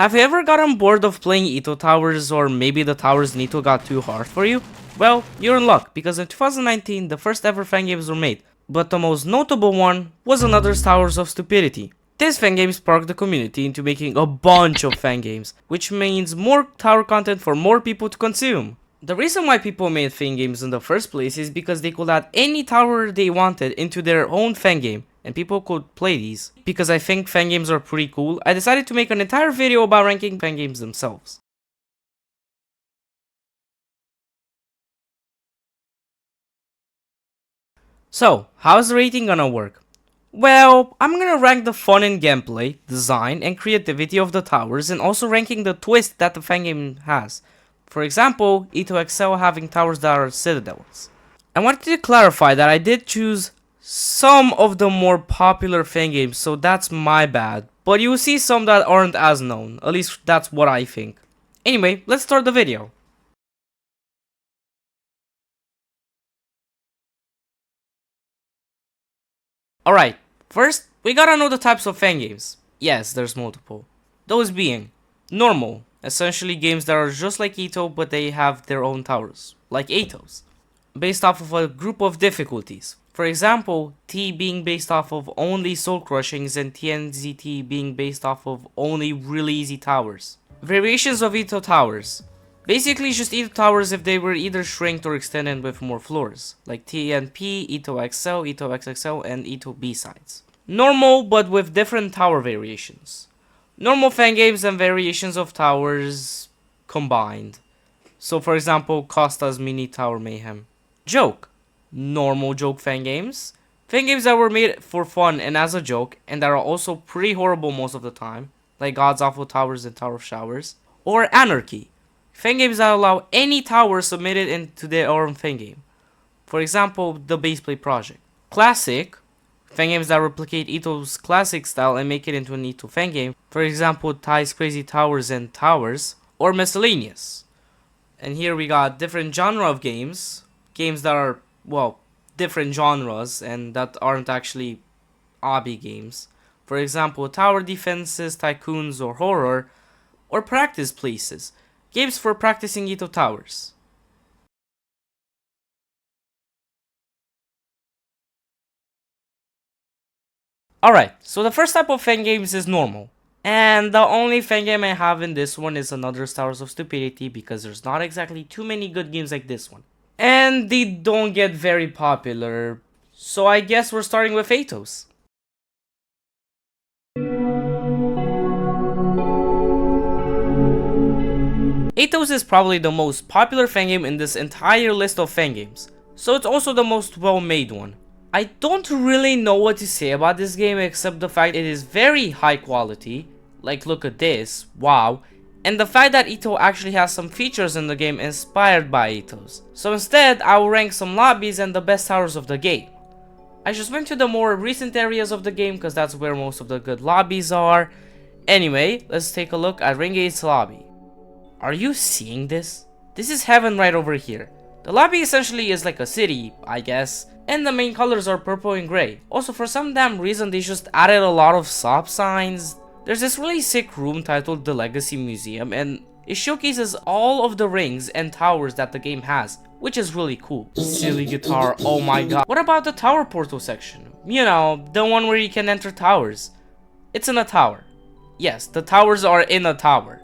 Have you ever gotten bored of playing EToH towers, or maybe the towers in EToH got too hard for you? Well, you're in luck, because in 2019, the first ever fangames were made, but the most notable one was another Towers of Stupidity. This fangame sparked the community into making a bunch of fangames, which means more tower content for more people to consume. The reason why people made fangames in the first place is because they could add any tower they wanted into their own fangame, and people could play these. Because I think fangames are pretty cool, I decided to make an entire video about ranking fangames themselves. So, how's the rating gonna work? Well, I'm gonna rank the fun in gameplay, design, and creativity of the towers, and also ranking the twist that the fangame has. For example, EToH Excel having towers that are citadels. I wanted to clarify that I did choose some of the more popular fangames, so that's my bad. But you will see some that aren't as known, at least that's what I think. Anyway, let's start the video. Alright, first, we gotta know the types of fangames. Yes, there's multiple. Those being normal, essentially games that are just like EToH but they have their own towers, like EToHs, based off of a group of difficulties. For example, T being based off of only soul crushings and TNZT being based off of only really easy towers. Variations of EToH towers. Basically just EToH towers if they were either shrinked or extended with more floors, like TNP, EToH XL, EToH XXL, and EToH B-sides. Normal but with different tower variations. Normal fangames and variations of towers combined. So for example, Costa's Mini Tower Mayhem. Joke. Normal joke fangames. Fangames that were made for fun and as a joke, and that are also pretty horrible most of the time, like God's Awful Towers and Tower of Showers. Or Anarchy. Fangames that allow any tower submitted into their own fangame. For example, the Baseplate Project. Classic. Fangames that replicate EToH's classic style and make it into an EToH fangame. For example, Ty's Crazy Towers and Towers. Or Miscellaneous. And here we got different genre of games. Games that are, well, different genres and that aren't actually obby games. For example, Tower Defenses, Tycoons, or Horror. Or Practice Places. Games for practicing EToH towers. Alright, so the first type of fangames is normal. And the only fangame I have in this one is another Towers of Stupidity because there's not exactly too many good games like this one. And they don't get very popular, so I guess we're starting with EToHs. EToHs is probably the most popular fangame in this entire list of fangames, so it's also the most well-made one. I don't really know what to say about this game except the fact it is very high quality, like look at this, wow, and the fact that EToH actually has some features in the game inspired by EToHs. So instead, I will rank some lobbies and the best towers of the game. I just went to the more recent areas of the game because that's where most of the good lobbies are. Anyway, let's take a look at Ring 8's lobby. Are you seeing this? This is heaven right over here. The lobby essentially is like a city, I guess, and the main colors are purple and gray. Also, for some damn reason, they just added a lot of stop signs. There's this really sick room titled the Legacy Museum, and it showcases all of the rings and towers that the game has, which is really cool. Silly guitar, oh my god. What about the tower portal section? You know, the one where you can enter towers. It's in a tower. Yes, the towers are in a tower.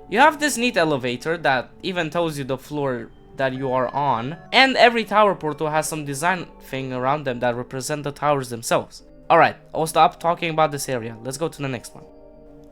You have this neat elevator that even tells you the floor that you are on, and every tower portal has some design thing around them that represent the towers themselves. Alright, I'll stop talking about this area, let's go to the next one.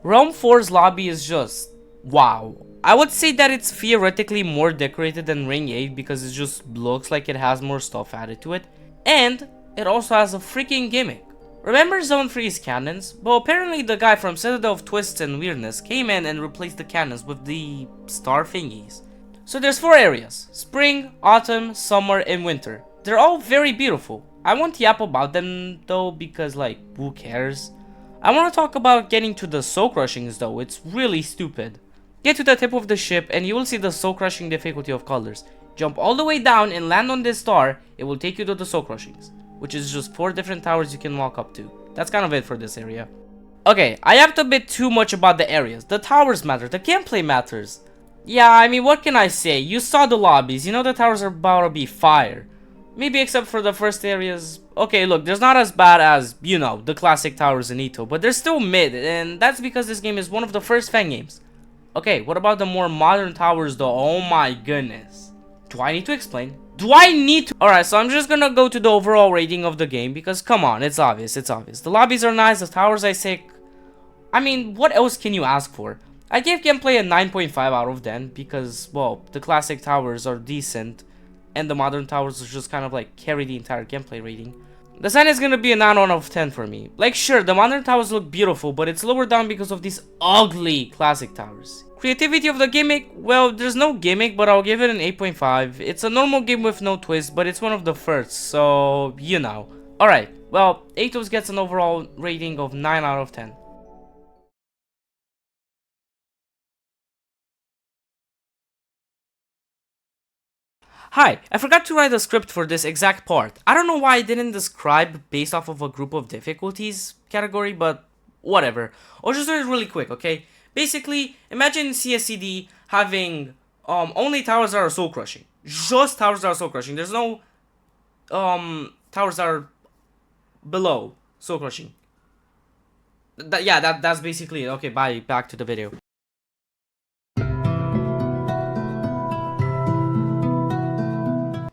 Realm 4's lobby is just wow. I would say that it's theoretically more decorated than Ring 8 because it just looks like it has more stuff added to it, and it also has a freaking gimmick. Remember Zone 3's cannons? Well, apparently the guy from Citadel of Twists and Weirdness came in and replaced the cannons with the star thingies. So there's 4 areas: Spring, Autumn, Summer, and Winter. They're all very beautiful. I won't yap about them though because like, who cares? I want to talk about getting to the soul crushings though, it's really stupid. Get to the tip of the ship and you will see the soul crushing difficulty of colors. Jump all the way down and land on this star, it will take you to the soul crushings, which is just 4 different towers you can walk up to. That's kind of it for this area. Okay, I yapped a bit too much about the areas. The towers matter, the gameplay matters. Yeah, I mean, what can I say? You saw the lobbies, you know the towers are about to be fire. Maybe except for the first areas. Okay, look, there's not as bad as, you know, the classic towers in EToH, but they're still mid, and that's because this game is one of the first fan games. Okay, what about the more modern towers though? Oh my goodness. Do I need to explain? Do I need to? Alright, so I'm just gonna go to the overall rating of the game because, come on, it's obvious, it's obvious. The lobbies are nice, the towers I say... I mean, what else can you ask for? I gave gameplay a 9.5 out of 10 because, well, the classic towers are decent and the modern towers just kind of like carry the entire gameplay rating. The sign is gonna be a 9 out of 10 for me. Like, sure, the modern towers look beautiful, but it's lower down because of these ugly classic towers. Creativity of the gimmick, well, there's no gimmick, but I'll give it an 8.5. It's a normal game with no twist, but it's one of the first, so, you know. Alright, well, EToH gets an overall rating of 9 out of 10. Hi, I forgot to write a script for this exact part. I don't know why I didn't describe based off of a group of difficulties category, but whatever. I'll just do it really quick, okay? Basically, imagine CSCD having only towers that are soul crushing. Just towers that are soul crushing. There's no towers that are below soul crushing. That's basically it. Okay, bye. Back to the video.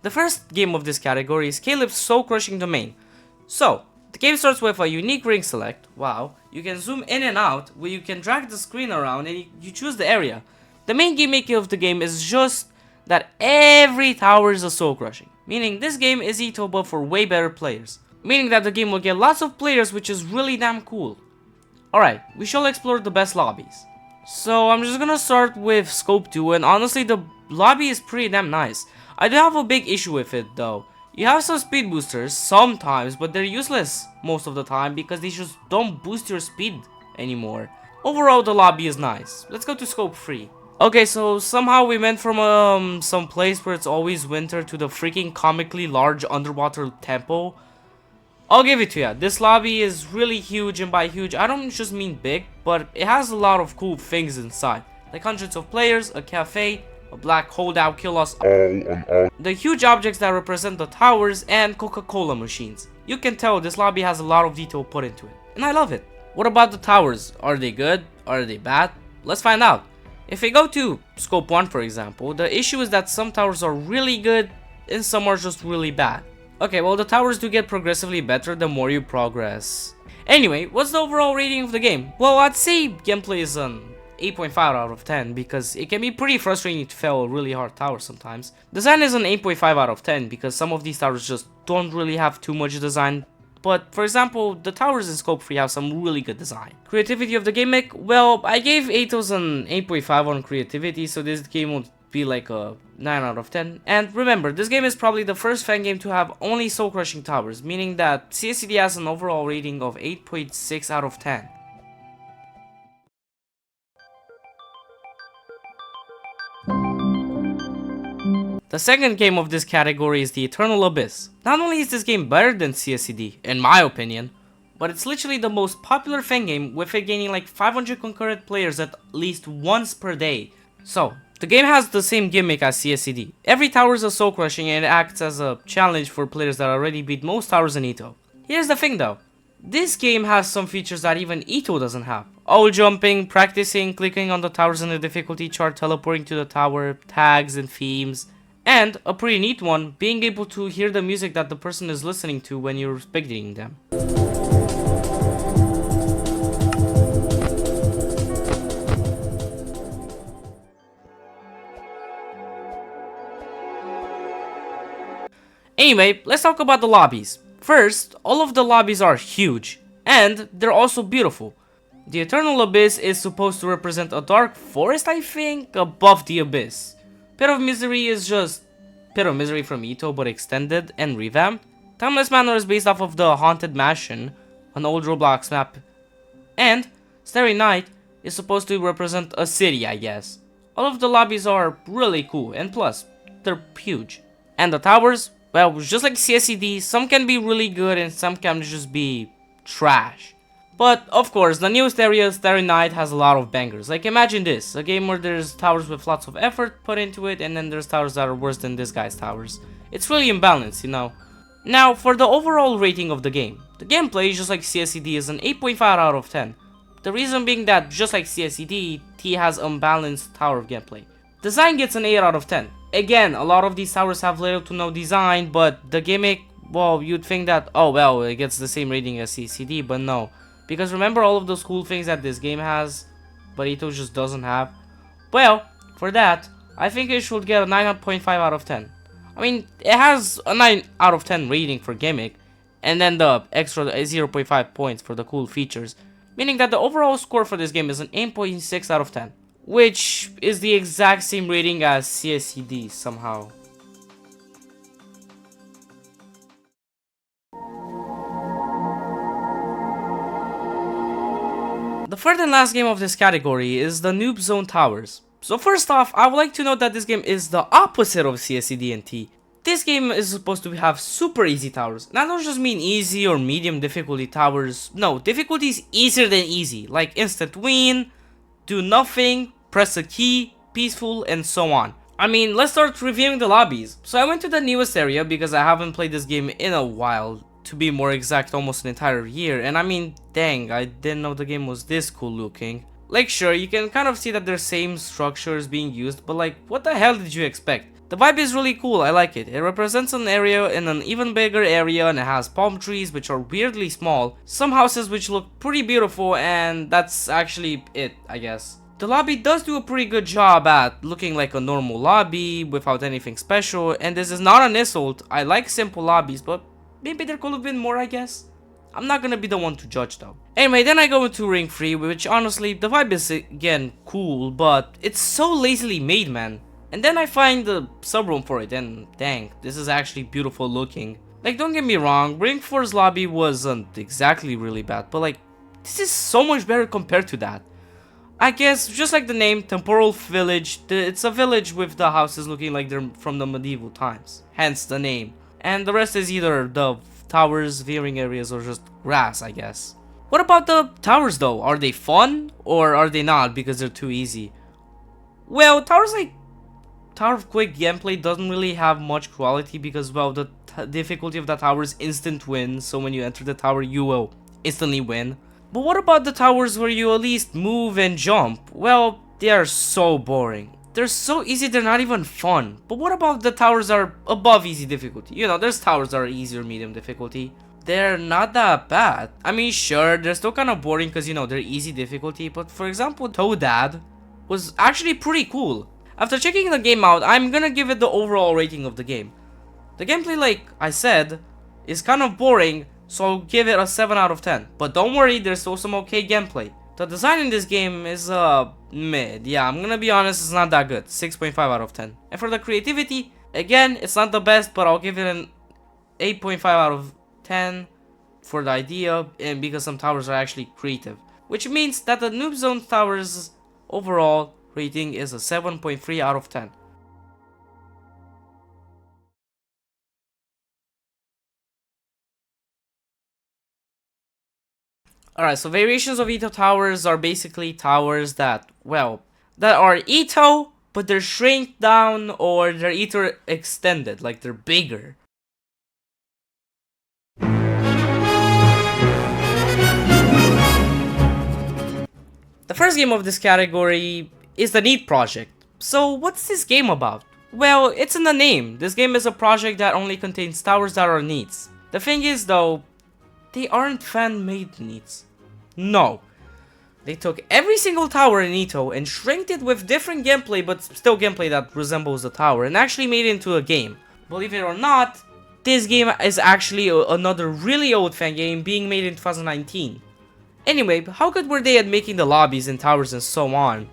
The first game of this category is Caleb's Soul Crushing Domain. So, the game starts with a unique ring select. Wow, you can zoom in and out, where you can drag the screen around and you choose the area. The main gimmick of the game is just that every tower is a soul crushing, meaning this game is EToH but for way better players. Meaning that the game will get lots of players, which is really damn cool. Alright, we shall explore the best lobbies. So I'm just gonna start with Scope 2, and honestly the lobby is pretty damn nice. I do have a big issue with it though. You have some speed boosters sometimes, but they're useless most of the time because they just don't boost your speed anymore. Overall, the lobby is nice. Let's go to Scope 3. Okay, so somehow we went from some place where it's always winter to the freaking comically large underwater temple. I'll give it to you. This lobby is really huge, and by huge, I don't just mean big, but it has a lot of cool things inside. Like hundreds of players, a cafe, a black hole that will kill us all, the huge objects that represent the towers, and Coca-Cola machines. You can tell this lobby has a lot of detail put into it, and I love it. What about the towers? Are they good? Are they bad? Let's find out. If we go to Scope 1 for example, the issue is that some towers are really good and some are just really bad. Okay, well the towers do get progressively better the more you progress. Anyway, what's the overall rating of the game? Well, I'd say gameplay is an 8.5 out of 10 because it can be pretty frustrating to fail a really hard tower sometimes. Design is an 8.5 out of 10 because some of these towers just don't really have too much design. But for example, the towers in Scope 3 have some really good design. Creativity of the gimmick? Well, I gave EToH an 8.5 on creativity, so this game would be like a 9 out of 10. And remember, this game is probably the first fan game to have only soul crushing towers, meaning that CSCD has an overall rating of 8.6 out of 10. The second game of this category is the Eternal Abyss. Not only is this game better than CSCD, in my opinion, but it's literally the most popular fan game with it gaining like 500 concurrent players at least once per day. So, the game has the same gimmick as CSCD. Every tower is a soul crushing and it acts as a challenge for players that already beat most towers in EToH. Here's the thing though, this game has some features that even EToH doesn't have. All jumping, practicing, clicking on the towers in the difficulty chart, teleporting to the tower, tags and themes. And a pretty neat one, being able to hear the music that the person is listening to when you're spectating them. Anyway, let's talk about the lobbies. First, all of the lobbies are huge, and they're also beautiful. The Eternal Abyss is supposed to represent a dark forest, I think, above the abyss. Pit of Misery is just Pit of Misery from EToH but extended and revamped. Timeless Manor is based off of the Haunted Mansion, an old Roblox map. And Starry Night is supposed to represent a city, I guess. All of the lobbies are really cool, and plus, they're huge. And the towers, well, just like CSCD, some can be really good and some can just be trash. But of course, the newest area, Starry Night, has a lot of bangers. Like imagine this, a game where there's towers with lots of effort put into it, and then there's towers that are worse than this guy's towers. It's really imbalanced, you know. Now, for the overall rating of the game. The gameplay, just like CSCD, is an 8.5 out of 10. The reason being that, just like CSCD, T has unbalanced tower gameplay. Design gets an 8 out of 10. Again, a lot of these towers have little to no design, but the gimmick, well, you'd think that, oh well, it gets the same rating as CSCD, but no. Because remember all of those cool things that this game has, but EToH just doesn't have? Well, for that, I think it should get a 9.5 out of 10. I mean, it has a 9 out of 10 rating for gimmick, and then the extra 0.5 points for the cool features, meaning that the overall score for this game is an 8.6 out of 10, which is the exact same rating as CSCD somehow. The third and last game of this category is the Noob Zone Towers. So first off, I would like to note that this game is the opposite of CSCD and T. This game is supposed to have super easy towers. And I don't just mean easy or medium difficulty towers. No, difficulty is easier than easy, like instant win, do nothing, press a key, peaceful, and so on. I mean, let's start reviewing the lobbies. So I went to the newest area because I haven't played this game in a while. To be more exact, almost an entire year. And I mean, dang, I didn't know the game was this cool looking. Like sure, you can kind of see that there's same structures being used, but like, what the hell did you expect? The vibe is really cool, I like it. It represents an area in an even bigger area, and it has palm trees which are weirdly small, some houses which look pretty beautiful, and that's actually it, I guess. The lobby does do a pretty good job at looking like a normal lobby without anything special, and this is not an insult. I like simple lobbies, but maybe there could have been more, I guess. I'm not gonna be the one to judge though. Anyway, then I go into Ring 3, which honestly, the vibe is again cool, but it's so lazily made, man. And then I find the subroom for it, and dang, this is actually beautiful looking. Like, don't get me wrong, Ring 4's lobby wasn't exactly really bad, but like, this is so much better compared to that. I guess, just like the name, Temporal Village, it's a village with the houses looking like they're from the medieval times, hence the name. And the rest is either the towers, viewing areas, or just grass, I guess. What about the towers though? Are they fun, or are they not because they're too easy? Well, towers like Tower of Quick gameplay doesn't really have much quality because, well, the difficulty of the tower is instant win, so when you enter the tower you will instantly win. But what about the towers where you at least move and jump? Well, they are so boring. They're so easy, they're not even fun. But what about the towers that are above easy difficulty? You know, there's towers that are easy or medium difficulty. They're not that bad. I mean, sure, they're still kind of boring because, you know, they're easy difficulty. But for example, Toadad was actually pretty cool. After checking the game out, I'm gonna give it the overall rating of the game. The gameplay, like I said, is kind of boring, so I'll give it a 7 out of 10. But don't worry, there's still some okay gameplay. The design in this game is mid. Yeah, I'm gonna be honest, it's not that good. 6.5 out of 10. And for the creativity, again, it's not the best, but I'll give it an 8.5 out of 10 for the idea and because some towers are actually creative. Which means that the Noob Zone Towers overall rating is a 7.3 out of 10. Alright, so variations of EToH towers are basically towers that, well, that are EToH, but they're shrink down or they're EToH extended, like they're bigger. The first game of this category is the Neat Project. So what's this game about? Well, it's in the name. This game is a project that only contains towers that are neats. The thing is though, they aren't fan-made neats. No. They took every single tower in EToH and shrinked it with different gameplay, but still gameplay that resembles the tower, and actually made it into a game. Believe it or not, this game is actually another really old fan game being made in 2019. Anyway, how good were they at making the lobbies and towers and so on?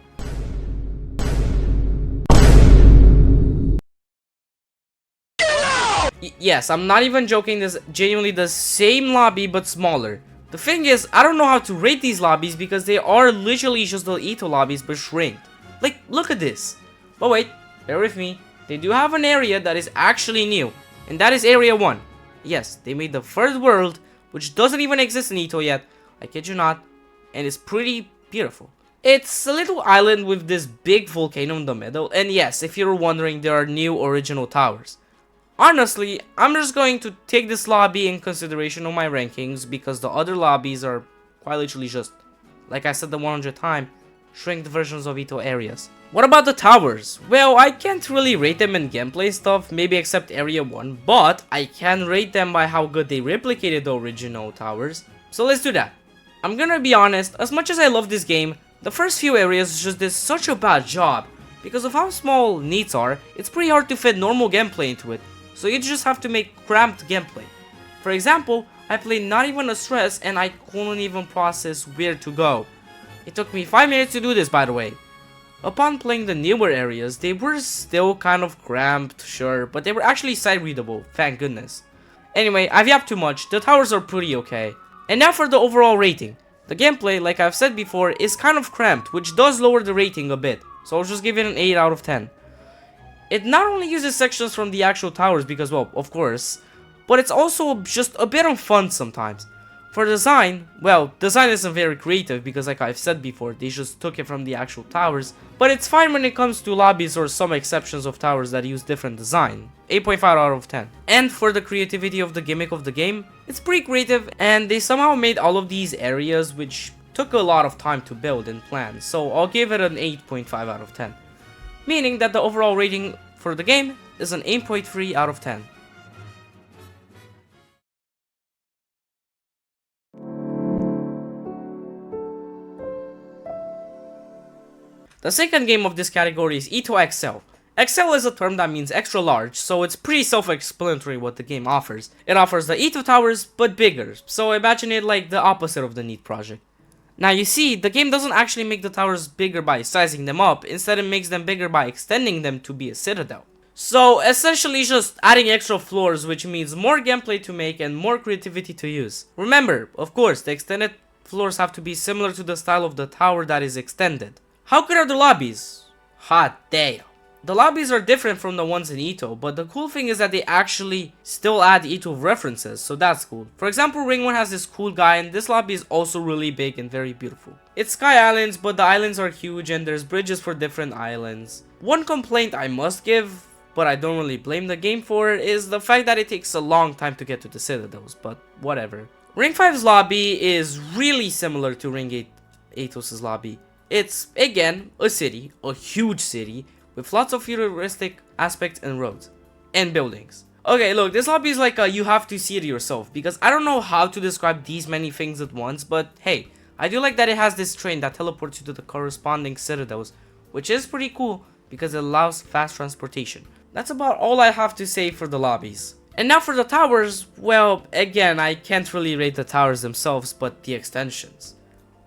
Yes, I'm not even joking, this is genuinely the same lobby but smaller. The thing is, I don't know how to rate these lobbies because they are literally just the EToH lobbies but shrinked. Like, look at this. But wait, bear with me. They do have an area that is actually new, and that is Area 1. Yes, they made the third world, which doesn't even exist in EToH yet, I kid you not, and it's pretty beautiful. It's a little island with this big volcano in the middle, and yes, if you're wondering, there are new original towers. Honestly, I'm just going to take this lobby in consideration on my rankings because the other lobbies are quite literally just, like I said the 100th time, shrinked versions of EToH areas. What about the towers? Well, I can't really rate them in gameplay stuff, maybe except area 1, but I can rate them by how good they replicated the original towers. So let's do that. I'm gonna be honest, as much as I love this game, the first few areas just did such a bad job. Because of how small needs are, it's pretty hard to fit normal gameplay into it, so you just have to make cramped gameplay. For example, I played not even a stress and I couldn't even process where to go. It took me 5 minutes to do this, by the way. Upon playing the newer areas, they were still kind of cramped, sure, but they were actually sight readable, thank goodness. Anyway, I've yapped too much, the towers are pretty okay. And now for the overall rating. The gameplay, like I've said before, is kind of cramped, which does lower the rating a bit, so I'll just give it an 8 out of 10. It not only uses sections from the actual towers because, well, of course, but it's also just a bit of fun sometimes. For design, well, design isn't very creative because like I've said before, they just took it from the actual towers, but it's fine when it comes to lobbies or some exceptions of towers that use different design. 8.5 out of 10. And for the creativity of the gimmick of the game, it's pretty creative and they somehow made all of these areas which took a lot of time to build and plan, so I'll give it an 8.5 out of 10. Meaning that the overall rating for the game is an 8.3 out of 10. The second game of this category is EToH XL. XL is a term that means extra large, so it's pretty self-explanatory what the game offers. It offers the EToH towers, but bigger, so imagine it like the opposite of the Neat project. Now you see, the game doesn't actually make the towers bigger by sizing them up, instead it makes them bigger by extending them to be a citadel. So essentially just adding extra floors, which means more gameplay to make and more creativity to use. Remember, of course, the extended floors have to be similar to the style of the tower that is extended. How good are the lobbies? Hot damn. The lobbies are different from the ones in EToH, but the cool thing is that they actually still add EToH references, so that's cool. For example, Ring 1 has this cool guy and this lobby is also really big and very beautiful. It's Sky Islands, but the islands are huge and there's bridges for different islands. One complaint I must give, but I don't really blame the game for it, is the fact that it takes a long time to get to the citadels, but whatever. Ring 5's lobby is really similar to Ring 8 EToH's lobby. It's, again, a city, a huge city, with lots of futuristic aspects and roads, and buildings. Okay, look, this lobby is like you have to see it yourself, because I don't know how to describe these many things at once, but hey, I do like that it has this train that teleports you to the corresponding citadels, which is pretty cool, because it allows fast transportation. That's about all I have to say for the lobbies. And now for the towers, well, again, I can't really rate the towers themselves, but the extensions.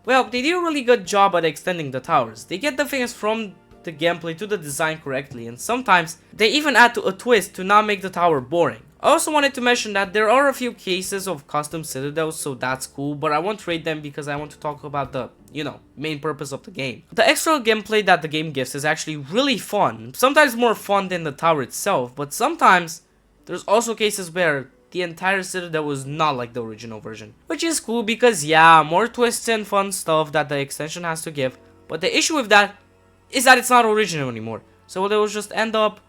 Well, they do a really good job at extending the towers. They get the things from the gameplay to the design correctly, and sometimes they even add to a twist to not make the tower boring. I also wanted to mention that there are a few cases of custom citadels, so that's cool, but I won't rate them because I want to talk about the, main purpose of the game. The extra gameplay that the game gives is actually really fun, sometimes more fun than the tower itself, but sometimes there's also cases where the entire citadel was not like the original version. Which is cool because yeah, more twists and fun stuff that the extension has to give, but the issue with that is that it's not original anymore. So it will just end up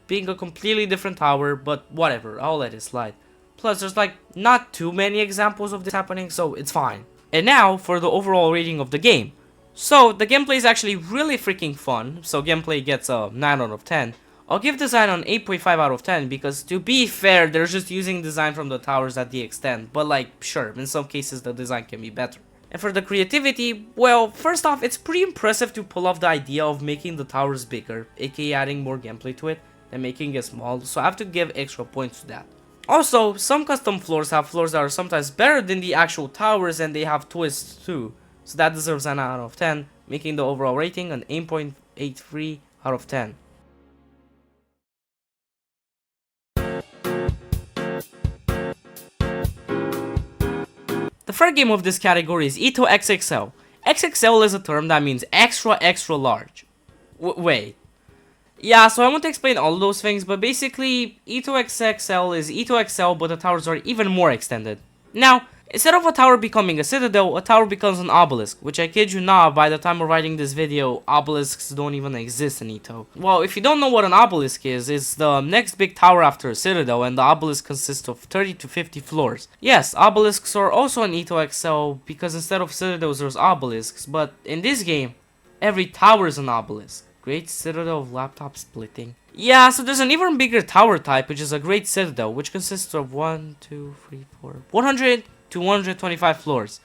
being a completely different tower, but whatever, I'll let it slide. Plus there's like not too many examples of this happening, so it's fine. And now for the overall rating of the game. So the gameplay is actually really freaking fun, so gameplay gets a 9 out of 10. I'll give design an 8.5 out of 10 because to be fair, they're just using design from the towers at the extent, but like sure, in some cases the design can be better. And for the creativity, well, first off, it's pretty impressive to pull off the idea of making the towers bigger, aka adding more gameplay to it, than making it small, so I have to give extra points to that. Also, some custom floors have floors that are sometimes better than the actual towers and they have twists too, so that deserves an 9 out of 10, making the overall rating an 8.83 out of 10. The third game of this category is EToH XXL. XXL is a term that means extra large. Wait. Yeah, so I won't explain all those things, but basically EToH XXL is EToH XL, but the towers are even more extended. Now, Instead of a tower becoming a citadel, a tower becomes an obelisk, which I kid you not, by the time of writing this video, obelisks don't even exist in EToH. Well, if you don't know what an obelisk is, it's the next big tower after a citadel, and the obelisk consists of 30 to 50 floors. Yes, obelisks are also in EToH XL, because instead of citadels there's obelisks, but in this game, every tower is an obelisk. Great Citadel of laptop splitting. Yeah, so there's an even bigger tower type, which is a Great Citadel, which consists of 100 to 125 floors.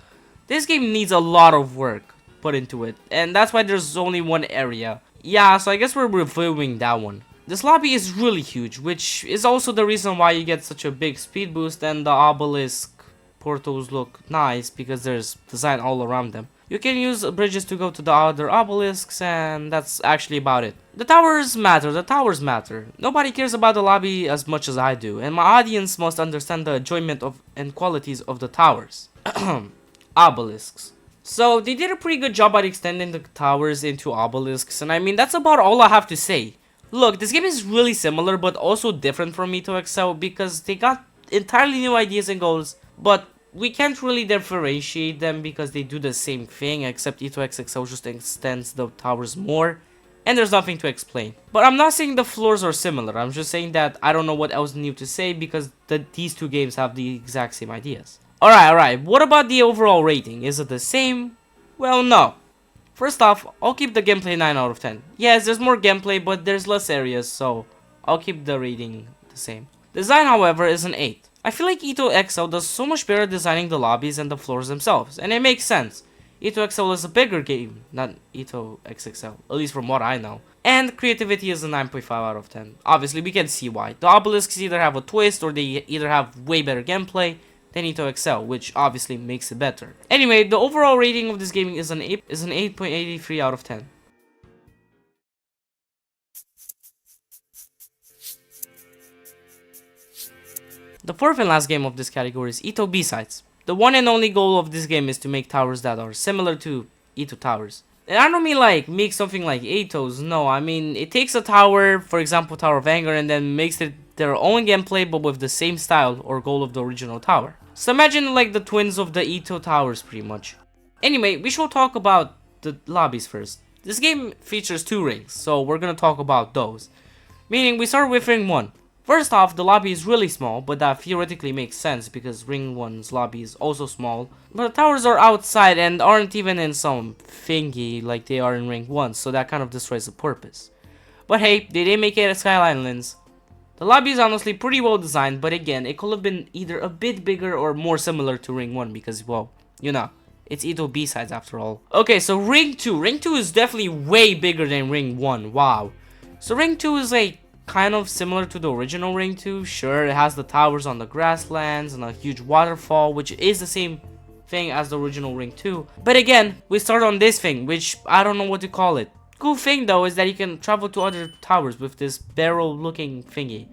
This game needs a lot of work put into it, and that's why there's only one area. Yeah, so I guess we're reviewing that one. This lobby is really huge, which is also the reason why you get such a big speed boost, and the obelisk portals look nice because there's design all around them. You can use bridges to go to the other obelisks, and that's actually about it. The towers matter. Nobody cares about the lobby as much as I do, and my audience must understand the enjoyment of and qualities of the towers. Obelisks. So they did a pretty good job at extending the towers into obelisks, and I mean that's about all I have to say. Look, this game is really similar but also different from EToH XL because they got entirely new ideas and goals, but we can't really differentiate them because they do the same thing, except EToH XL just extends the towers more, and there's nothing to explain. But I'm not saying the floors are similar, I'm just saying that I don't know what else new to say because these two games have the exact same ideas. Alright, what about the overall rating? Is it the same? Well, no. First off, I'll keep the gameplay 9 out of 10. Yes, there's more gameplay, but there's less areas, so I'll keep the rating the same. Design, however, is an 8. I feel like EToH XL does so much better designing the lobbies and the floors themselves, and it makes sense. EToH XL is a bigger game, not EToH XXL, at least from what I know. And creativity is a 9.5 out of 10. Obviously, we can see why. The obelisks either have a twist or they either have way better gameplay than EToH XL, which obviously makes it better. Anyway, the overall rating of this game is an 8.83 out of 10. The fourth and last game of this category is EToH B-Sides. The one and only goal of this game is to make towers that are similar to EToH towers. And I don't mean like make something like EToH's, no, I mean it takes a tower, for example Tower of Anger, and then makes it their own gameplay but with the same style or goal of the original tower. So imagine like the twins of the EToH towers pretty much. Anyway, we should talk about the lobbies first. This game features 2 rings, so we're gonna talk about those. Meaning we start with ring 1. First off, the lobby is really small, but that theoretically makes sense because ring 1's lobby is also small. But the towers are outside and aren't even in some thingy like they are in ring 1, so that kind of destroys the purpose. But hey, they didn't make it a Skyline Lens. The lobby is honestly pretty well designed, but again, it could have been either a bit bigger or more similar to ring 1 because, well, you know, it's EToH B-Sides after all. Okay, so ring 2. Ring 2 is definitely way bigger than ring 1, wow. So ring 2 is like kind of similar to the original ring 2. Sure, it has the towers on the grasslands and a huge waterfall, which is the same thing as the original ring 2. But again, we start on this thing, which I don't know what to call it. Cool thing though is that you can travel to other towers with this barrel looking thingy.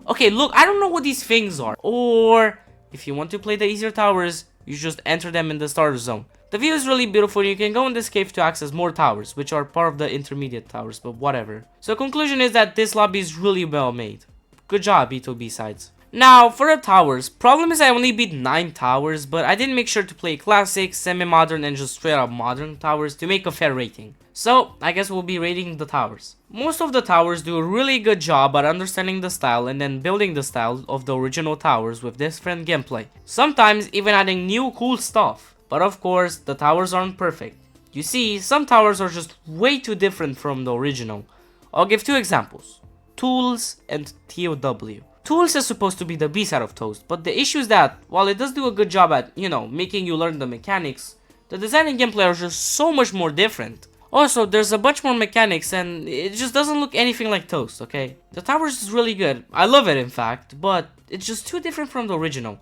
Okay, look, I don't know what these things are. Or if you want to play the easier towers, you just enter them in the starter zone. The view is really beautiful. You can go in this cave to access more towers, which are part of the intermediate towers, but whatever. So conclusion is that this lobby is really well made. Good job, EToH B-Sides. Now, for the towers, problem is I only beat 9 towers, but I didn't make sure to play classic, semi-modern, and just straight up modern towers to make a fair rating. So, I guess we'll be rating the towers. Most of the towers do a really good job at understanding the style and then building the style of the original towers with different gameplay. Sometimes even adding new cool stuff. But of course, the towers aren't perfect. You see, some towers are just way too different from the original. I'll give 2 examples. Tools and EToH. Tools is supposed to be the B-side of Toast, but the issue is that, while it does do a good job at, you know, making you learn the mechanics, the design and gameplay are just so much more different. Also, there's a bunch more mechanics and it just doesn't look anything like Toast, okay? The towers is really good, I love it in fact, but it's just too different from the original.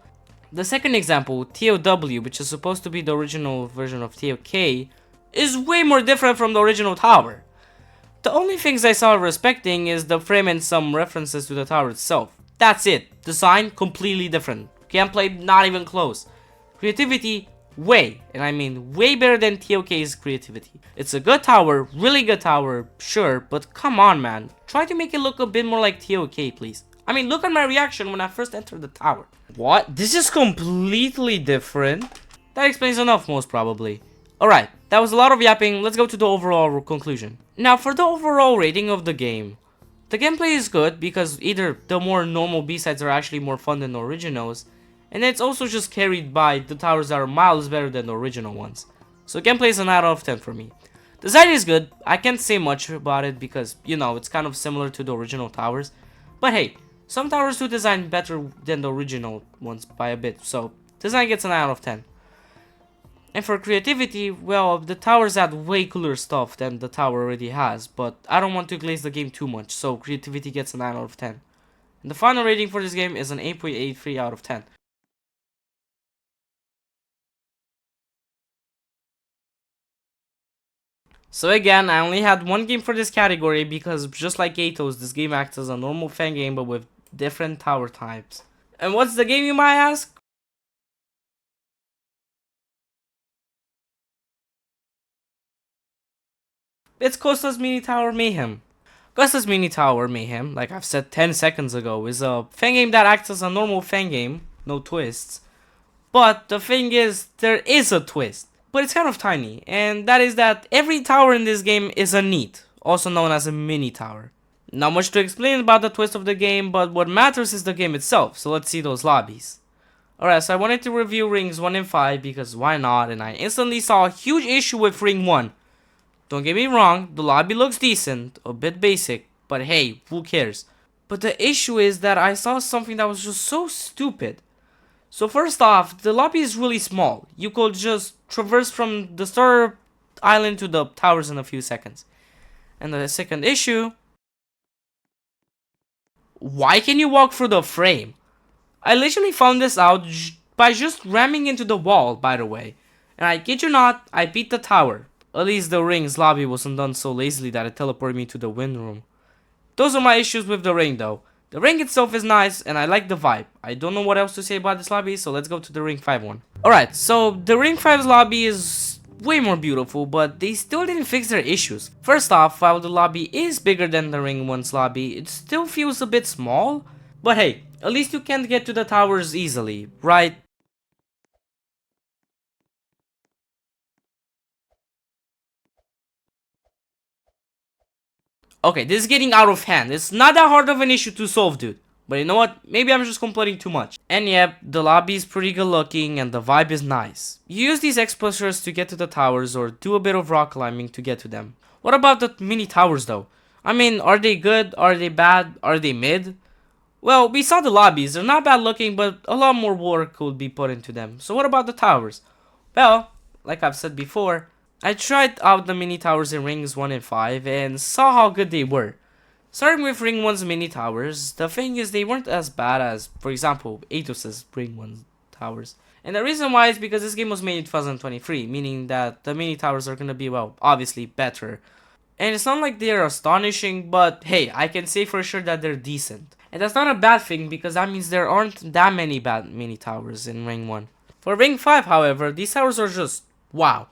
The second example, EToH, which is supposed to be the original version of EToH, is way more different from the original tower. The only things I saw respecting is the frame and some references to the tower itself. That's it. Design, completely different. Gameplay, not even close. Creativity, way, and I mean way better than EToH's creativity. It's a good tower, really good tower, sure, but come on man. Try to make it look a bit more like EToH, please. I mean, look at my reaction when I first entered the tower. What? This is completely different. That explains enough, most probably. Alright, that was a lot of yapping. Let's go to the overall conclusion. Now, for the overall rating of the game. The gameplay is good because either the more normal B-sides are actually more fun than the originals, and it's also just carried by the towers that are miles better than the original ones. So gameplay is an out of 10 for me. Design is good. I can't say much about it because, you know, it's kind of similar to the original towers. But hey, some towers do design better than the original ones by a bit, so design gets an out of 10. And for creativity, well, the towers add way cooler stuff than the tower already has, but I don't want to glaze the game too much, so creativity gets a 9 out of 10. And the final rating for this game is an 8.83 out of 10. So again, I only had one game for this category because just like EToH, this game acts as a normal fan game but with different tower types. And what's the game, you might ask? It's Costa's Mini Tower Mayhem. Costa's Mini Tower Mayhem, like I've said 10 seconds ago, is a fan game that acts as a normal fan game, no twists. But the thing is, there is a twist. But it's kind of tiny, and that is that every tower in this game is a neat, also known as a mini tower. Not much to explain about the twist of the game, but what matters is the game itself, so let's see those lobbies. Alright, so I wanted to review rings 1 and 5 because why not, and I instantly saw a huge issue with ring 1. Don't get me wrong, the lobby looks decent, a bit basic, but hey, who cares? But the issue is that I saw something that was just so stupid. So first off, the lobby is really small. You could just traverse from the star island to the towers in a few seconds. And the second issue, why can you walk through the frame? I literally found this out by just ramming into the wall, by the way. And I kid you not, I beat the tower. At least the ring's lobby wasn't done so lazily that it teleported me to the wind room. Those are my issues with the ring though. The ring itself is nice and I like the vibe. I don't know what else to say about this lobby, so let's go to the ring 5 one. Alright, so the ring 5's lobby is way more beautiful, but they still didn't fix their issues. First off, while the lobby is bigger than the ring 1's lobby, it still feels a bit small. But hey, at least you can't get to the towers easily, right? Okay, this is getting out of hand. It's not that hard of an issue to solve, dude. But you know what? Maybe I'm just complaining too much. And yep, the lobby is pretty good looking and the vibe is nice. You use these explosives to get to the towers or do a bit of rock climbing to get to them. What about the mini towers though? I mean, are they good? Are they bad? Are they mid? Well, we saw the lobbies. They're not bad looking, but a lot more work could be put into them. So what about the towers? Well, like I've said before, I tried out the mini towers in rings 1 and 5 and saw how good they were. Starting with ring 1's mini towers, the thing is they weren't as bad as, for example, EToH's ring 1 towers. And the reason why is because this game was made in 2023, meaning that the mini towers are gonna be, well, obviously better. And it's not like they're astonishing, but hey, I can say for sure that they're decent. And that's not a bad thing because that means there aren't that many bad mini towers in ring 1. For ring 5, however, these towers are just wow.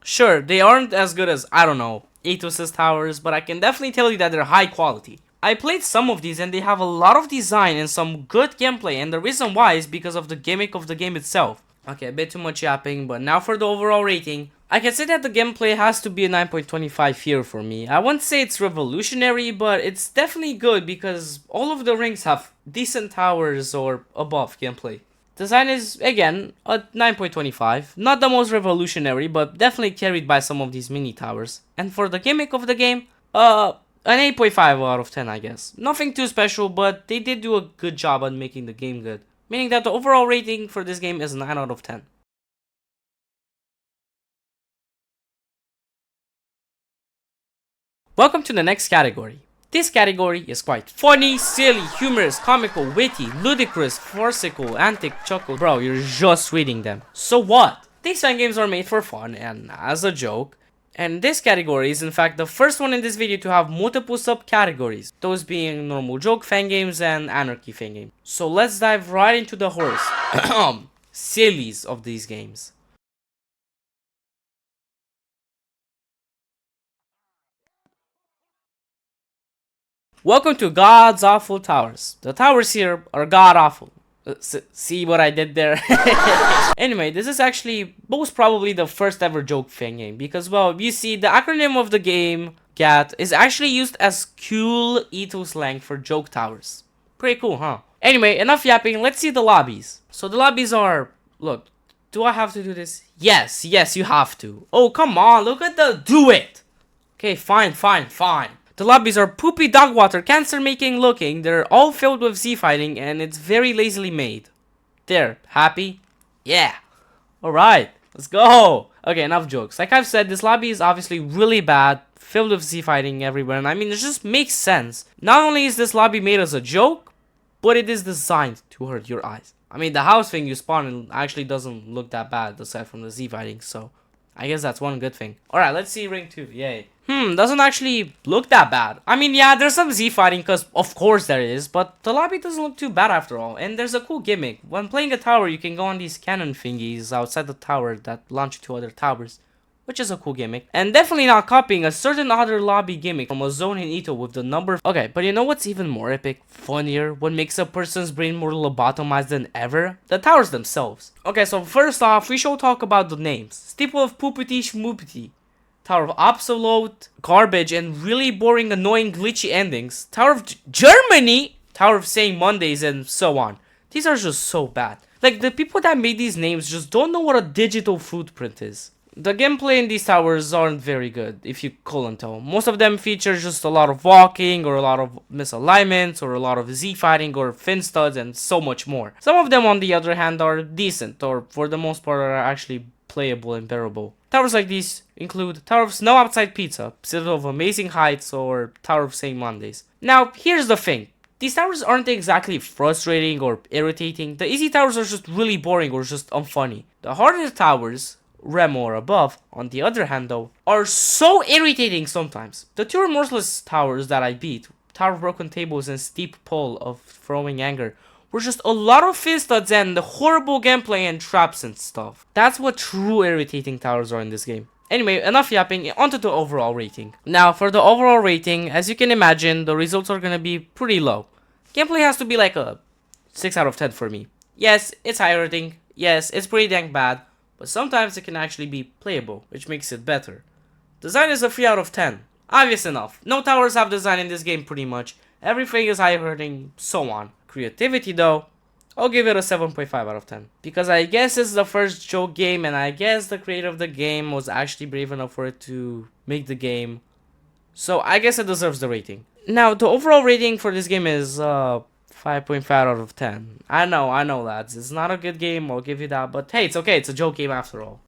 Sure, they aren't as good as, I don't know, EToH's towers, but I can definitely tell you that they're high quality. I played some of these and they have a lot of design and some good gameplay, and the reason why is because of the gimmick of the game itself. Okay, a bit too much yapping, but now for the overall rating. I can say that the gameplay has to be a 9.25 here for me. I won't say it's revolutionary, but it's definitely good because all of the rings have decent towers or above gameplay. Design is, again, a 9.25. Not the most revolutionary, but definitely carried by some of these mini towers. And for the gimmick of the game, an 8.5 out of 10, I guess. Nothing too special, but they did do a good job on making the game good. Meaning that the overall rating for this game is 9 out of 10. Welcome to the next category. This category is quite funny, silly, humorous, comical, witty, ludicrous, farcical, antic, chuckle. Bro, you're just reading them. So what? These fan games are made for fun and as a joke. And this category is in fact the first one in this video to have multiple subcategories. Those being normal joke fan games and anarchy fan games. So let's dive right into the horse. Sillies of these games. Welcome to God's Awful Towers. The towers here are god awful. See what I did there? Anyway, this is actually most probably the first ever joke fan game because, well, you see, the acronym of the game, GAT, is actually used as cool EToH slang for joke towers. Pretty cool, huh? Anyway, enough yapping, let's see the lobbies. So the lobbies are, look, do I have to do this? Yes, you have to. Oh, come on, look at the, do it! Okay, fine. The lobbies are poopy dog water, cancer making looking, they're all filled with Z fighting, and it's very lazily made. There, happy? Yeah. Alright, let's go. Okay, enough jokes. Like I've said, this lobby is obviously really bad, filled with Z fighting everywhere, and I mean, it just makes sense. Not only is this lobby made as a joke, but it is designed to hurt your eyes. I mean, the house thing you spawn in actually doesn't look that bad aside from the Z fighting, so I guess that's one good thing. Alright, let's see ring 2. Yay. Doesn't actually look that bad. I mean, yeah, there's some Z fighting, because of course there is, but the lobby doesn't look too bad after all. And there's a cool gimmick. When playing a tower, you can go on these cannon thingies outside the tower that launch you to other towers, which is a cool gimmick. And definitely not copying a certain other lobby gimmick from a zone in EToH with the number. Okay, but you know what's even more epic, funnier, what makes a person's brain more lobotomized than ever? The towers themselves. Okay, so first off, we shall talk about the names. Steeple of Poopity Schmoopity, Tower of Absolute Garbage and really boring, annoying, glitchy endings, Tower of Germany, Tower of Saying Mondays, and so on. These are just so bad. Like, the people that made these names just don't know what a digital footprint is. The gameplay in these towers aren't very good, if you couldn't tell. Most of them feature just a lot of walking, or a lot of misalignments, or a lot of Z fighting, or fin studs, and so much more. Some of them, on the other hand, are decent, or for the most part are actually playable and bearable. Towers like these include Tower of Snow Outside Pizza, Citadel of Amazing Heights, or Tower of Saying Mondays. Now, here's the thing. These towers aren't exactly frustrating or irritating. The easy towers are just really boring or just unfunny. The harder towers, Remo or above, on the other hand though, are so irritating sometimes. The two remorseless towers that I beat, Tower of Broken Tables and Steep Pull of Throwing Anger, were just a lot of fin studs and horrible gameplay and traps and stuff. That's what true irritating towers are in this game. Anyway, enough yapping, onto the overall rating. Now, for the overall rating, as you can imagine, the results are gonna be pretty low. Gameplay has to be like a 6 out of 10 for me. Yes, it's high rating. Yes, it's pretty dang bad. But sometimes it can actually be playable, which makes it better. Design is a 3 out of 10. Obvious enough. No towers have design in this game pretty much. Everything is high rating, so on. Creativity though, I'll give it a 7.5 out of 10. Because I guess it's the first joke game, and I guess the creator of the game was actually brave enough for it to make the game. So I guess it deserves the rating. Now, the overall rating for this game is 5.5 out of 10. I know lads, it's not a good game, I'll give you that, but hey, it's okay, it's a joke game after all.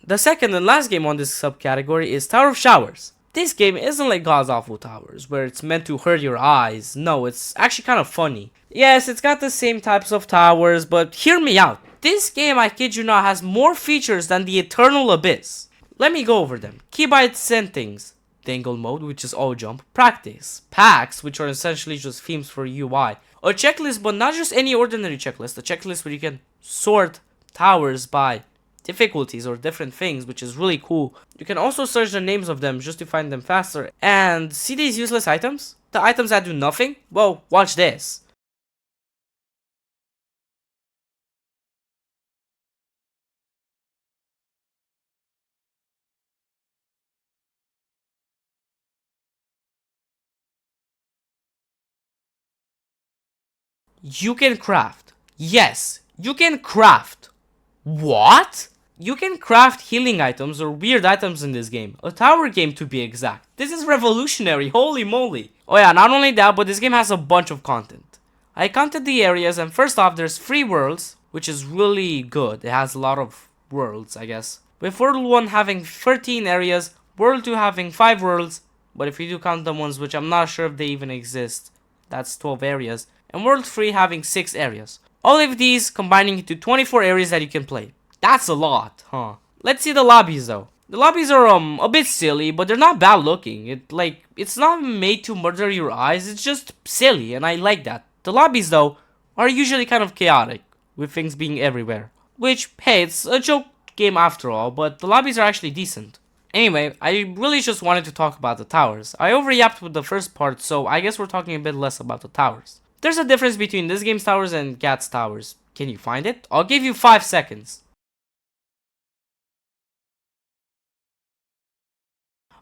The second and last game on this subcategory is Tower of Showers. This game isn't like God's Awful Towers, where it's meant to hurt your eyes. No, it's actually kind of funny. Yes, it's got the same types of towers, but hear me out. This game, I kid you not, has more features than the Eternal Abyss. Let me go over them. Keybites and things. Dangle mode, which is all jump. Practice. Packs, which are essentially just themes for UI. A checklist, but not just any ordinary checklist. A checklist where you can sort towers by difficulties or different things, which is really cool. You can also search the names of them just to find them faster. And see these useless items? The items that do nothing? Well, watch this. You can craft. Yes, you can craft. What? You can craft healing items or weird items in this game. A tower game to be exact. This is revolutionary, holy moly. Oh yeah, not only that, but this game has a bunch of content. I counted the areas, and first off, there's 3 worlds, which is really good. It has a lot of worlds, I guess. With World 1 having 13 areas, World 2 having 5 worlds, but if you do count the ones which I'm not sure if they even exist, that's 12 areas, and World 3 having 6 areas. All of these combining into 24 areas that you can play. That's a lot, huh? Let's see the lobbies though. The lobbies are a bit silly, but they're not bad looking. It's not made to murder your eyes, it's just silly, and I like that. The lobbies though are usually kind of chaotic, with things being everywhere. Which, hey, it's a joke game after all, but the lobbies are actually decent. Anyway, I really just wanted to talk about the towers. I overyapped with the first part, so I guess we're talking a bit less about the towers. There's a difference between this game's towers and GAT's towers. Can you find it? I'll give you 5 seconds.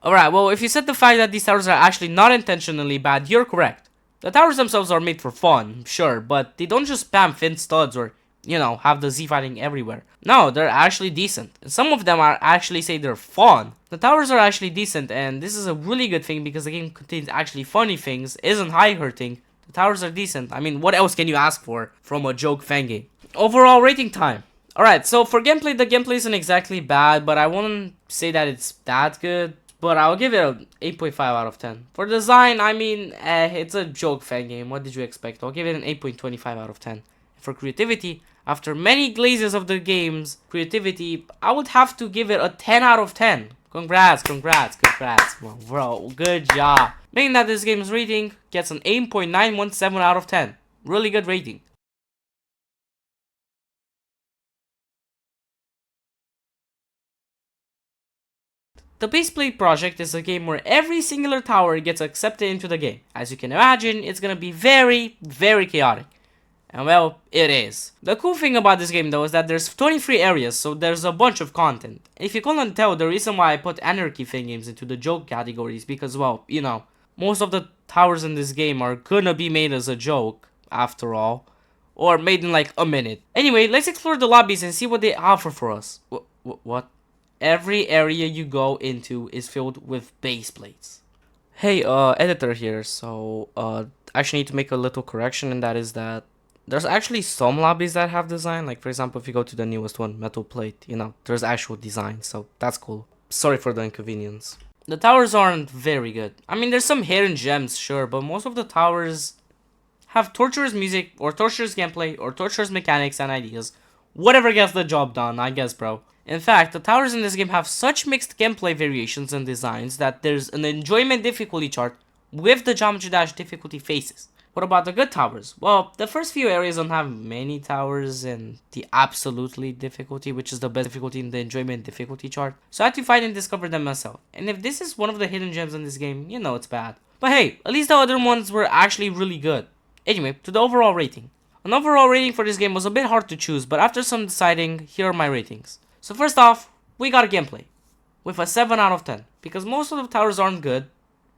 Alright, well, if you said the fact that these towers are actually not intentionally bad, you're correct. The towers themselves are made for fun, sure, but they don't just spam fin studs or, you know, have the Z fighting everywhere. No, they're actually decent. And some of them are actually say they're fun. The towers are actually decent, and this is a really good thing because the game contains actually funny things, isn't high hurting. The towers are decent. I mean, what else can you ask for from a joke fan game? Overall rating time. Alright, so for gameplay, the gameplay isn't exactly bad, but I wouldn't say that it's that good. But I'll give it an 8.5 out of 10. For design, I mean, it's a joke fan game. What did you expect? I'll give it an 8.25 out of 10. For creativity, after many glazes of the game's creativity, I would have to give it a 10 out of 10. Congrats. Well, bro, good job. Meaning that this game's rating gets an 8.917 out of 10. Really good rating. The Baseplate project is a game where every singular tower gets accepted into the game. As you can imagine, it's gonna be very, very chaotic. And well, it is. The cool thing about this game though is that there's 23 areas, so there's a bunch of content. If you couldn't tell, the reason why I put Anarchy Fangames into the joke categories because, well, you know, most of the towers in this game are gonna be made as a joke, after all. Or made in like a minute. Anyway, let's explore the lobbies and see what they offer for us. What? Every area you go into is filled with base plates. Hey, editor here. So, I actually need to make a little correction, and that is that there's actually some lobbies that have design. Like, for example, if you go to the newest one, Metal Plate, you know, there's actual design. So, that's cool. Sorry for the inconvenience. The towers aren't very good. I mean, there's some hidden gems, sure, but most of the towers have torturous music, or torturous gameplay, or torturous mechanics and ideas. Whatever gets the job done, I guess, bro. In fact, the towers in this game have such mixed gameplay variations and designs that there's an enjoyment difficulty chart with the Geometry Dash difficulty phases. What about the good towers? Well, the first few areas don't have many towers in the absolutely difficulty, which is the best difficulty in the enjoyment difficulty chart. So I had to find and discover them myself. And if this is one of the hidden gems in this game, you know it's bad. But hey, at least the other ones were actually really good. Anyway, to the overall rating. An overall rating for this game was a bit hard to choose, but after some deciding, here are my ratings. So first off, we got a gameplay with a 7 out of 10 because most of the towers aren't good,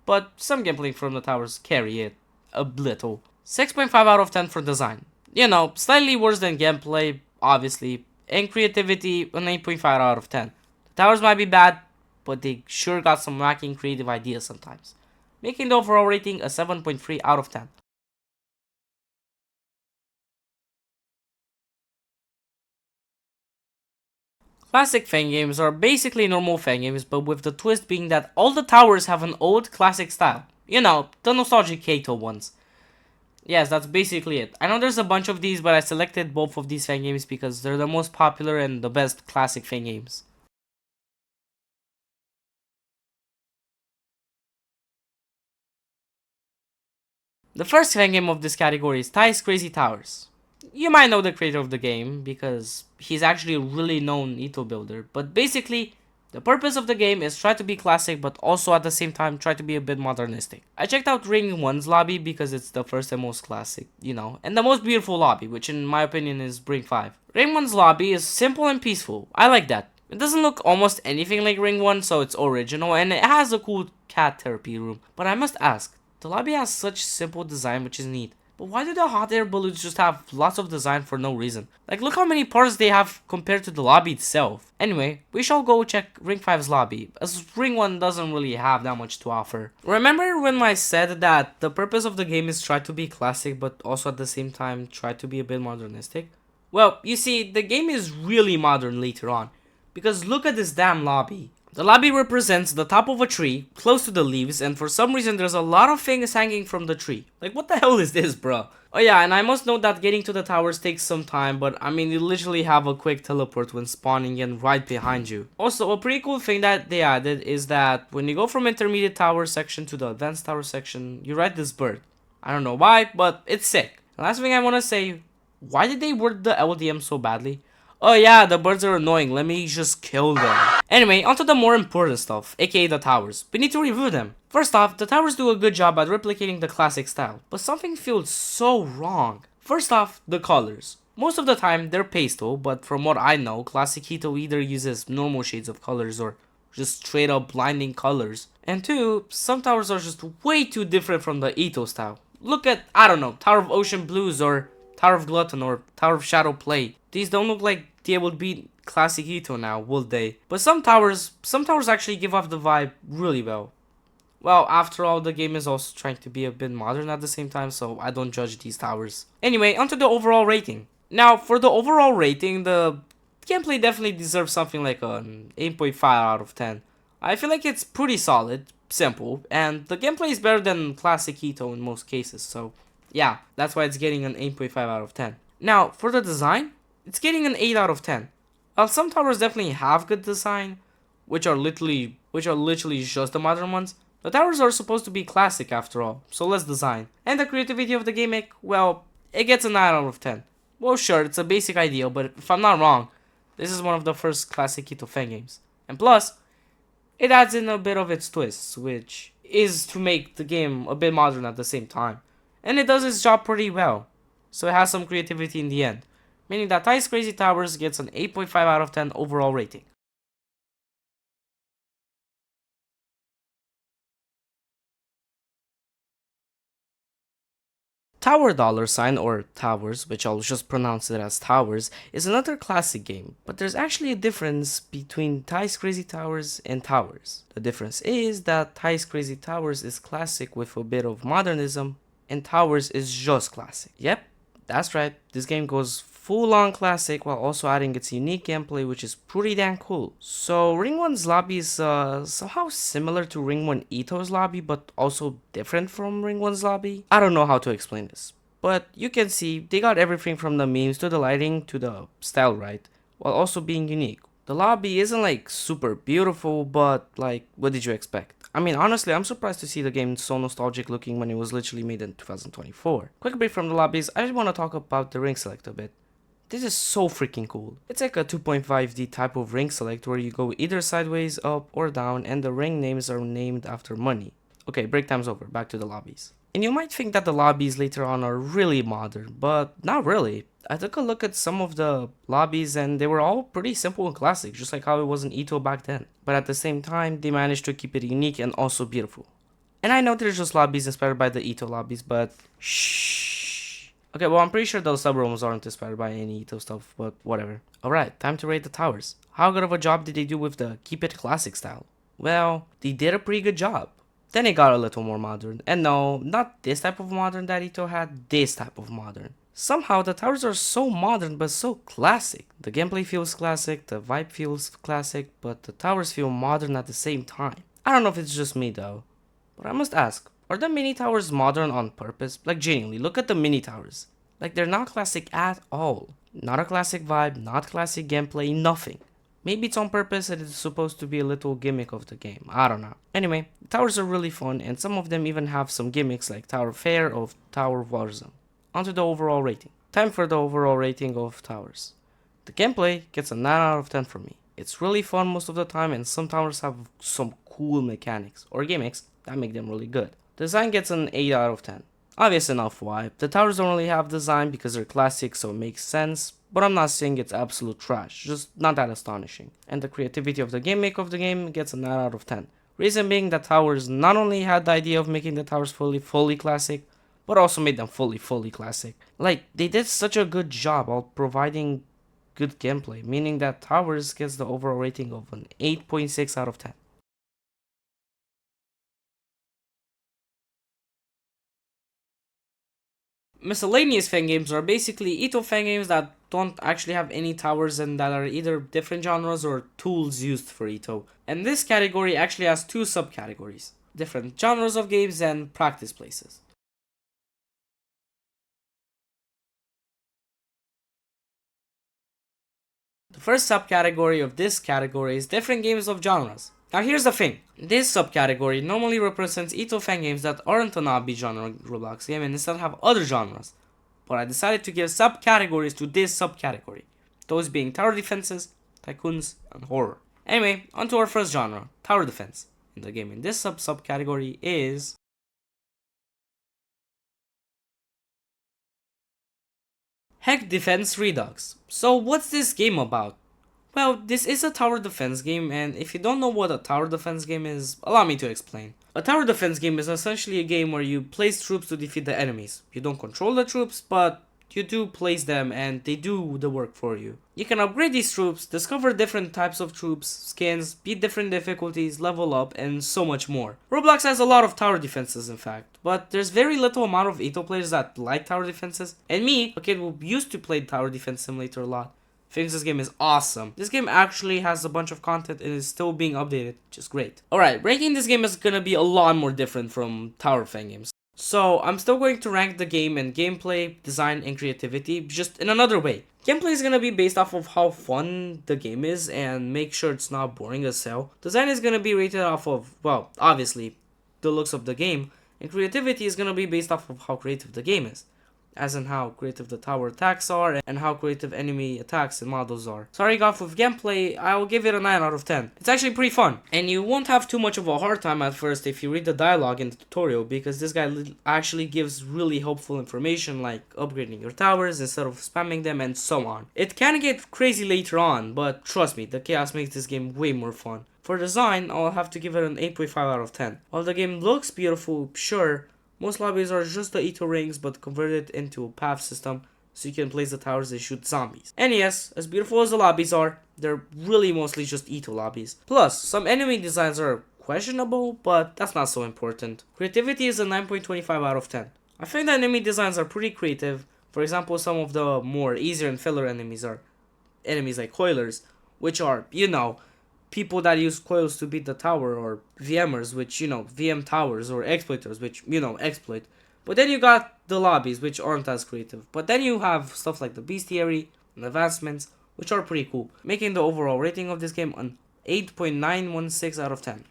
but some gameplay from the towers carry it a little. 6.5 out of 10 for design. You know, slightly worse than gameplay, obviously, and creativity, an 8.5 out of 10. The towers might be bad, but they sure got some wacky and creative ideas sometimes, making the overall rating a 7.3 out of 10. Classic fangames are basically normal fangames, but with the twist being that all the towers have an old classic style. You know, the nostalgic EToH ones. Yes, that's basically it. I know there's a bunch of these, but I selected both of these fangames because they're the most popular and the best classic fangames. The first fangame of this category is Ty's Crazy Towers. You might know the creator of the game because he's actually a really known EToH builder, but basically the purpose of the game is try to be classic but also at the same time try to be a bit modernistic. I checked out Ring 1's lobby because it's the first and most classic, you know, and the most beautiful lobby, which in my opinion is Ring 5. Ring 1's lobby is simple and peaceful. I like that. It doesn't look almost anything like Ring 1, so it's original, and it has a cool cat therapy room. But I must ask, the lobby has such simple design, which is neat. But why do the hot air balloons just have lots of design for no reason? Like, look how many parts they have compared to the lobby itself. Anyway, we shall go check Ring 5's lobby, as Ring 1 doesn't really have that much to offer. Remember when I said that the purpose of the game is try to be classic, but also at the same time try to be a bit modernistic? Well, you see, the game is really modern later on, because look at this damn lobby. The lobby represents the top of a tree, close to the leaves, and for some reason there's a lot of things hanging from the tree. Like, what the hell is this, bro? Oh yeah, and I must note that getting to the towers takes some time, but I mean, you literally have a quick teleport when spawning in right behind you. Also, a pretty cool thing that they added is that when you go from intermediate tower section to the advanced tower section, you ride this bird. I don't know why, but it's sick. The last thing I want to say, why did they word the LDM so badly? Oh yeah, the birds are annoying, let me just kill them. Anyway, onto the more important stuff, aka the towers. We need to review them. First off, the towers do a good job at replicating the classic style, but something feels so wrong. First off, the colors. Most of the time, they're pastel, but from what I know, classic EToH either uses normal shades of colors or just straight up blinding colors. And two, some towers are just way too different from the EToH style. Look at, I don't know, Tower of Ocean Blues or Tower of Glutton or Tower of Shadow Play. These don't look like they would beat classic EToH now, would they? But some towers actually give off the vibe really well. Well, after all, the game is also trying to be a bit modern at the same time, so I don't judge these towers. Anyway, onto the overall rating. Now, for the overall rating, the gameplay definitely deserves something like an 8.5 out of 10. I feel like it's pretty solid, simple, and the gameplay is better than classic EToH in most cases, so yeah, that's why it's getting an 8.5 out of 10. Now, for the design, it's getting an 8 out of 10. While some towers definitely have good design, which are literally just the modern ones, the towers are supposed to be classic after all, so less design. And the creativity of the gimmick, well, it gets a 9 out of 10. Well, sure, it's a basic idea, but if I'm not wrong, this is one of the first classic EToH fangames. And plus, it adds in a bit of its twists, which is to make the game a bit modern at the same time. And it does its job pretty well, so it has some creativity in the end, meaning that Ty's Crazy Towers gets an 8.5 out of 10 overall rating. Tower Dollar Sign, or Towers, which I'll just pronounce it as Towers, is another classic game, but there's actually a difference between Ty's Crazy Towers and Towers. The difference is that Ty's Crazy Towers is classic with a bit of modernism, and Towers is just classic. Yep, that's right, this game goes full on classic while also adding its unique gameplay, which is pretty damn cool. So Ring 1's lobby is somehow similar to Ring 1 EToH's lobby, but also different from Ring 1's lobby. I don't know how to explain this, but you can see they got everything from the memes to the lighting to the style right, while also being unique. The lobby isn't like super beautiful, but like, what did you expect? I mean, honestly, I'm surprised to see the game so nostalgic looking when it was literally made in 2024. Quick break from the lobbies, I just want to talk about the ring select a bit. This is so freaking cool. It's like a 2.5D type of ring select where you go either sideways, up, or down, and the ring names are named after money. Okay, break time's over, back to the lobbies. And you might think that the lobbies later on are really modern, but not really. I took a look at some of the lobbies and they were all pretty simple and classic, just like how it was in EToH back then. But at the same time, they managed to keep it unique and also beautiful. And I know there's just lobbies inspired by the EToH lobbies, but shh. Okay, well, I'm pretty sure those subrooms aren't inspired by any EToH stuff, but whatever. Alright, time to rate the towers. How good of a job did they do with the keep it classic style? Well, they did a pretty good job. Then it got a little more modern. And no, not this type of modern that EToH had, this type of modern. Somehow, the towers are so modern but so classic. The gameplay feels classic, the vibe feels classic, but the towers feel modern at the same time. I don't know if it's just me though, but I must ask, are the mini towers modern on purpose? Like genuinely, look at the mini towers. Like they're not classic at all. Not a classic vibe, not classic gameplay, nothing. Maybe it's on purpose and it's supposed to be a little gimmick of the game, I don't know. Anyway, the towers are really fun and some of them even have some gimmicks like Tower Fair or Tower Warzone. Onto the overall rating. Time for the overall rating of towers. The gameplay gets a 9 out of 10 from me. It's really fun most of the time and some towers have some cool mechanics or gimmicks that make them really good. Design gets an 8 out of 10. Obvious enough why. The towers don't really have design because they're classic, so it makes sense, but I'm not saying it's absolute trash, just not that astonishing. And the creativity of the gimmick of the game gets a 9 out of 10. Reason being that towers not only had the idea of making the towers fully classic, but also made them fully classic. Like, they did such a good job while providing good gameplay, meaning that towers gets the overall rating of an 8.6 out of 10. Miscellaneous fangames are basically EToH fangames that don't actually have any towers and that are either different genres or tools used for EToH. And this category actually has two subcategories: different genres of games and practice places. The first subcategory of this category is different games of genres. Now here's the thing, this subcategory normally represents EToH fangames that aren't an obby genre Roblox game and instead have other genres, but I decided to give subcategories to this subcategory. those being tower defenses, tycoons, and horror. Anyway, onto our first genre, tower defense. In the game in this subcategory is Heck Defense Redux. So what's this game about? Well, this is a tower defense game, and if you don't know what a tower defense game is, allow me to explain. A tower defense game is essentially a game where you place troops to defeat the enemies. You don't control the troops, but you do place them and they do the work for you. You can upgrade these troops, discover different types of troops, skins, beat different difficulties, level up, and so much more. Roblox has a lot of tower defenses in fact, but there's very little amount of EToH players that like tower defenses, and me, a kid who used to play Tower Defense Simulator a lot, thinks this game is awesome. This game actually has a bunch of content and is still being updated, which is great. Alright, ranking this game is gonna be a lot more different from Tower Fangames. So, I'm still going to rank the game in gameplay, design, and creativity, just in another way. Gameplay is gonna be based off of how fun the game is and make sure it's not boring as hell. Design is gonna be rated off of, well, obviously, the looks of the game. And creativity is gonna be based off of how creative the game is, as in how creative the tower attacks are and how creative enemy attacks and models are. Starting off with gameplay, I will give it a 9 out of 10. It's actually pretty fun, and you won't have too much of a hard time at first if you read the dialogue in the tutorial, because this guy actually gives really helpful information like upgrading your towers instead of spamming them and so on. It can get crazy later on, but trust me, the chaos makes this game way more fun. For design, I'll have to give it an 8.5 out of 10. While the game looks beautiful, sure, most lobbies are just the EToH rings but converted into a path system so you can place the towers and shoot zombies. And yes, as beautiful as the lobbies are, they're really mostly just EToH lobbies. Plus, some enemy designs are questionable, but that's not so important. Creativity is a 9.25 out of 10. I think the enemy designs are pretty creative. For example, some of the more easier and filler enemies are enemies like coilers, which are, you know, people that use coils to beat the tower, or VMers, which, you know, VM towers, or exploiters, which, you know, exploit. But then you got the lobbies, which aren't as creative. But then you have stuff like the bestiary and advancements, which are pretty cool, making the overall rating of this game an 8.916 out of 10.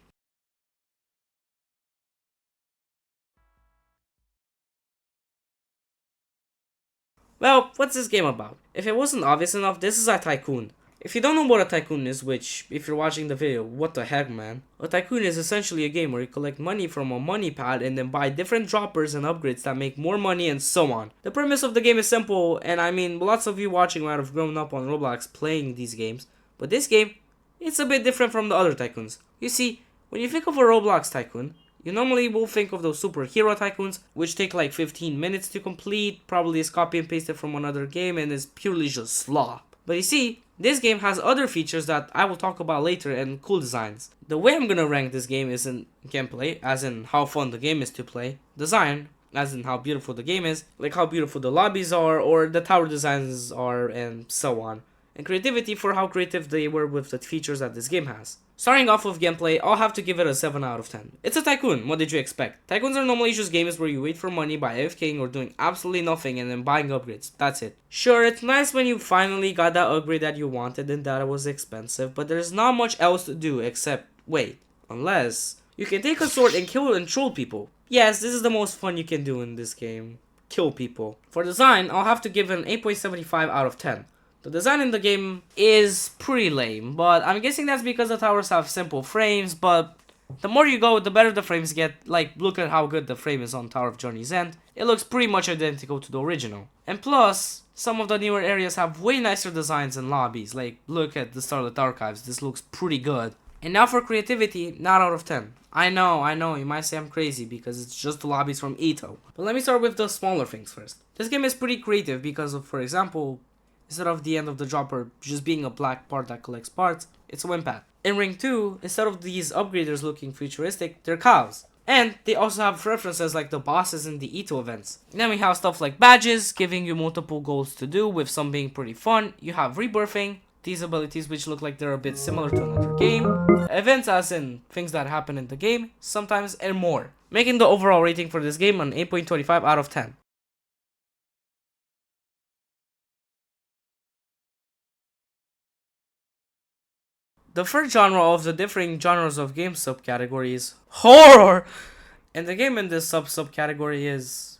Well, what's this game about? If it wasn't obvious enough, this is a tycoon. If you don't know what a tycoon is, which, if you're watching the video, what the heck, man? A tycoon is essentially a game where you collect money from a money pad and then buy different droppers and upgrades that make more money and so on. The premise of the game is simple, and I mean, lots of you watching might have grown up on Roblox playing these games, but this game, it's a bit different from the other tycoons. You see, when you think of a Roblox tycoon, you normally will think of those superhero tycoons, which take like 15 minutes to complete, probably is copy and pasted from another game and is purely just slop. But you see, this game has other features that I will talk about later and cool designs. The way I'm gonna rank this game is in gameplay, as in how fun the game is to play, design, as in how beautiful the game is, like how beautiful the lobbies are or the tower designs are and so on, and creativity for how creative they were with the features that this game has. Starting off with gameplay, I'll have to give it a 7 out of 10. It's a tycoon, what did you expect? Tycoons are normally just games where you wait for money by AFKing or doing absolutely nothing and then buying upgrades, that's it. Sure, it's nice when you finally got that upgrade that you wanted and that it was expensive, but there's not much else to do except wait. Unless you can take a sword and kill and troll people. Yes, this is the most fun you can do in this game. Kill people. For design, I'll have to give it an 8.75 out of 10. The design in the game is pretty lame, but I'm guessing that's because the towers have simple frames, but the more you go, the better the frames get. Like, look at how good the frame is on Tower of Journey's End. It looks pretty much identical to the original. And plus, some of the newer areas have way nicer designs and lobbies. Like, look at the Starlit Archives, this looks pretty good. And now for creativity, 9 out of 10. I know, you might say I'm crazy because it's just the lobbies from EToH. But let me start with the smaller things first. This game is pretty creative because of, for example, instead of the end of the dropper just being a black part that collects parts, it's a win path. In Ring 2, instead of these upgraders looking futuristic, they're cows. And they also have references like the bosses in the EToH events. Then we have stuff like badges, giving you multiple goals to do, with some being pretty fun. You have rebirthing, these abilities which look like they're a bit similar to another game. Events as in things that happen in the game, sometimes, and more. Making the overall rating for this game an 8.25 out of 10. The first genre of the differing genres of game subcategory is horror, and the game in this subcategory is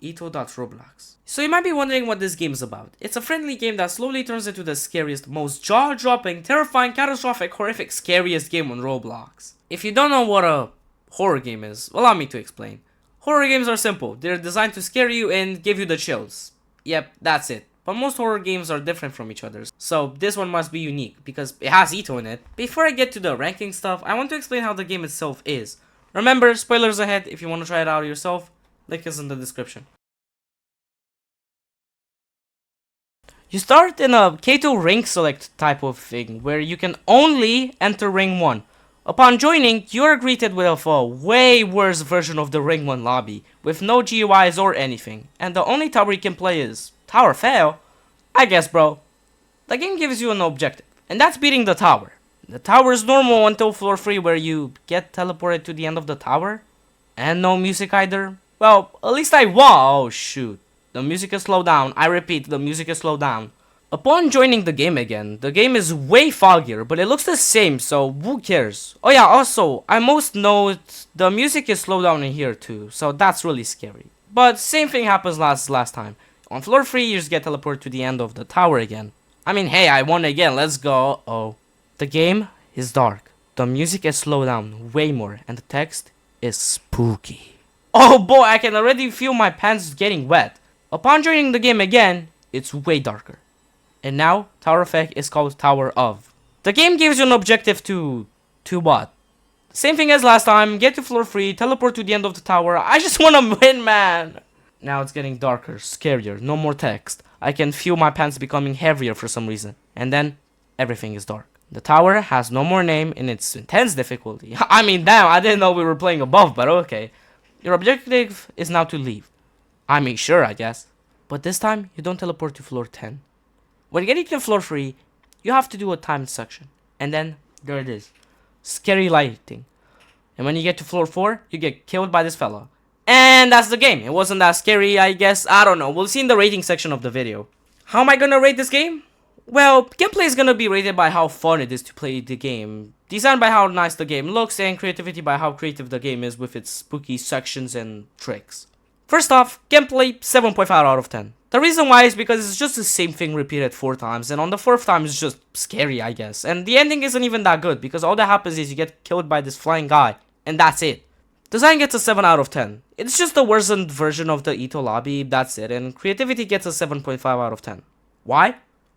EToH.Roblox. So you might be wondering what this game is about. It's a friendly game that slowly turns into the scariest, most jaw-dropping, terrifying, catastrophic, horrific, scariest game on Roblox. If you don't know what a horror game is, allow me to explain. Horror games are simple. They're designed to scare you and give you the chills. Yep, that's it. But most horror games are different from each other, so this one must be unique because it has EToH in it. Before I get to the ranking stuff, I want to explain how the game itself is. Remember, spoilers ahead. If you want to try it out yourself, link is in the description. You start in a K2 rank select type of thing, where you can only enter ring 1. Upon joining, you are greeted with a way worse version of the ring 1 lobby, with no GUIs or anything, and the only tower you can play is Tower Fail? I guess, bro. The game gives you an objective, and that's beating the tower. The tower is normal until floor 3 where you get teleported to the end of the tower. And no music either. Well, at least I won. Oh shoot. The music is slowed down. I repeat, the music is slowed down. Upon joining the game again, the game is way foggier, but it looks the same, so who cares? Oh yeah, also, I most note the music is slowed down in here too, so that's really scary. But same thing happens last time. On floor 3, you just get teleported to the end of the tower again. I mean, hey, I won again, let's go. Oh. The game is dark. The music is slowed down way more, and the text is spooky. Oh boy, I can already feel my pants getting wet. Upon joining the game again, it's way darker. And now, tower effect is called Tower of. The game gives you an objective to what? Same thing as last time, get to floor 3, teleport to the end of the tower. I just wanna win, man! Now it's getting darker, scarier, no more text. I can feel my pants becoming heavier for some reason. And then, everything is dark. The tower has no more name in its intense difficulty. I mean, damn, I didn't know we were playing above, but okay. Your objective is now to leave. I mean, sure, I guess. But this time, you don't teleport to floor 10. When getting to floor 3, you have to do a timed section. And then, there it is. Scary lighting. And when you get to floor 4, you get killed by this fella. And that's the game. It wasn't that scary, I guess. I don't know. We'll see in the rating section of the video. How am I gonna rate this game? Well, gameplay is gonna be rated by how fun it is to play the game. Design by how nice the game looks, and creativity by how creative the game is with its spooky sections and tricks. First off, gameplay 7.5 out of 10. The reason why is because it's just the same thing repeated 4 times, and on the 4th time it's just scary, I guess. And the ending isn't even that good, because all that happens is you get killed by this flying guy, and that's it. Design gets a 7 out of 10. It's just the worsened version of the EToH lobby, that's it, and creativity gets a 7.5 out of 10. Why?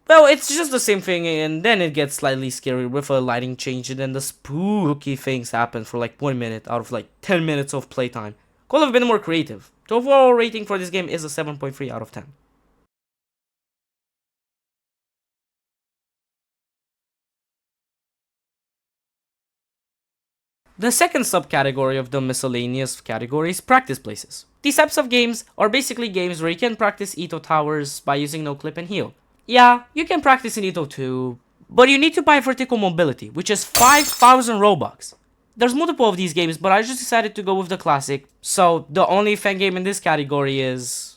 Well, it's just the same thing, and then it gets slightly scary with a lighting change, and then the spooky things happen for like 1 minute out of like 10 minutes of playtime. Could have been more creative. The overall rating for this game is a 7.3 out of 10. The second subcategory of the miscellaneous category is practice places. These types of games are basically games where you can practice EToH towers by using no clip and heal. Yeah, you can practice in EToH too, but you need to buy vertical mobility, which is 5,000 Robux. There's multiple of these games, but I just decided to go with the classic, so the only fan game in this category is...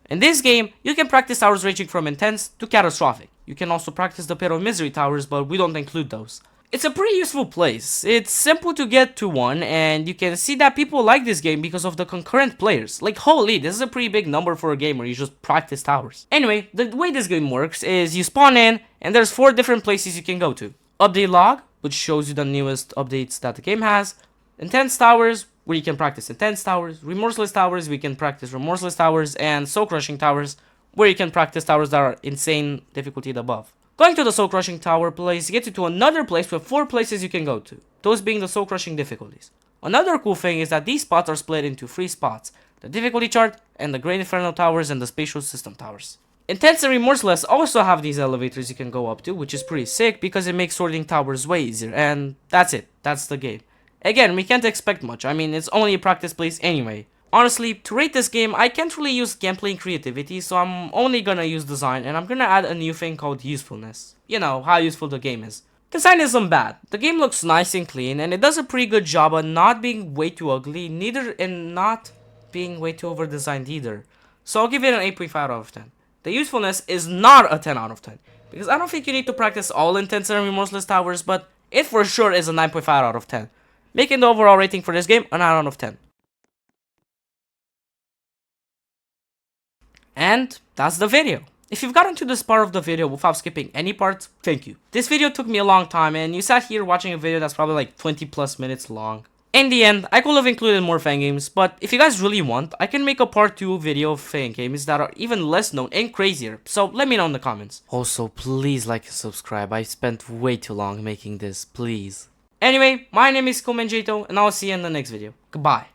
In this game, you can practice towers ranging from intense to catastrophic. You can also practice the Pit of Misery towers, but we don't include those. It's a pretty useful place. It's simple to get to one, and you can see that people like this game because of the concurrent players. Like, holy, this is a pretty big number for a game where you just practice towers. Anyway, the way this game works is you spawn in, and there's 4 different places you can go to. Update log, which shows you the newest updates that the game has. Intense towers, where you can practice intense towers. Remorseless towers, where you can practice remorseless towers. And soul crushing towers, where you can practice towers that are insane difficulty above. Going to the soul crushing tower place gets you to another place with 4 places you can go to, those being the soul crushing difficulties. Another cool thing is that these spots are split into 3 spots, the difficulty chart, and the Great Inferno towers and the spatial system towers. Intense and remorseless also have these elevators you can go up to, which is pretty sick because it makes sorting towers way easier, and that's it, that's the game. Again, we can't expect much, I mean it's only a practice place anyway. Honestly, to rate this game, I can't really use gameplay and creativity, so I'm only gonna use design, and I'm gonna add a new thing called usefulness. You know, how useful the game is. Design isn't bad. The game looks nice and clean, and it does a pretty good job of not being way too ugly, and not being way too over-designed either. So I'll give it an 8.5 out of 10. The usefulness is not a 10 out of 10, because I don't think you need to practice all intense and remorseless towers, but it for sure is a 9.5 out of 10. making the overall rating for this game a 9 out of 10. And that's the video. If you've gotten to this part of the video without skipping any parts, thank you. This video took me a long time and you sat here watching a video that's probably like 20 plus minutes long. In the end, I could have included more fangames, but if you guys really want, I can make a part 2 video of fangames that are even less known and crazier, so let me know in the comments. Also, please like and subscribe, I spent way too long making this, please. Anyway, my name is EToH, and I'll see you in the next video. Goodbye.